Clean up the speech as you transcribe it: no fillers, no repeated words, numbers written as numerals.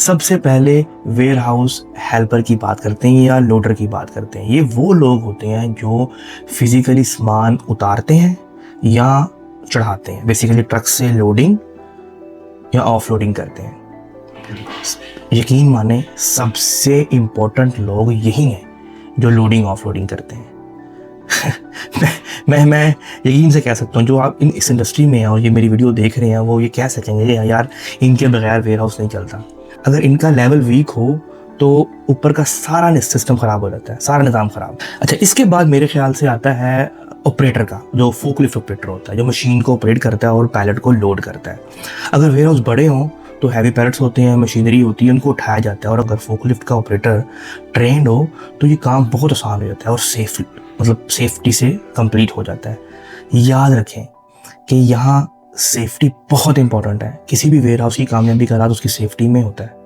सबसे पहले ware house helper की बात करते हैं या लोडर की बात करते हैं। ये वो लोग होते हैं जो फिजिकली सामान उतारते हैं या चढ़ाते हैं, बेसिकली ट्रक से लोडिंग या ऑफलोडिंग करते हैं। यकीन माने सबसे इम्पोर्टेंट लोग यही हैं जो लोडिंग ऑफलोडिंग करते हैं। मैं यकीन से कह सकता हूँ जो आप इस इंडस्ट्री में हैं और ये मेरी वीडियो देख रहे हैं वो ये कह सकेंगे यार इनके बगैर वेयर हाउस नहीं चलता। अगर इनका लेवल वीक हो तो ऊपर का सारा सिस्टम ख़राब हो जाता है, सारा निज़ाम ख़राब। अच्छा, इसके बाद मेरे ख्याल से आता है ऑपरेटर का, जो फोकलिफ्ट ऑपरेटर होता है, जो मशीन को ऑपरेट करता है और पैलेट को लोड करता है। अगर वेयर हाउस बड़े हों तो हैवी पैलेट्स होते हैं, मशीनरी होती है, उनको उठाया जाता है। और अगर फोकलिफ्ट का ऑपरेटर ट्रेंड हो तो ये काम बहुत आसान हो जाता है और सेफ्टी से कंप्लीट हो जाता है। याद रखें कि यहाँ सेफ्टी बहुत इंपॉर्टेंट है। किसी भी वेयर हाउस की कामयाबी का राज उसकी सेफ्टी में होता है।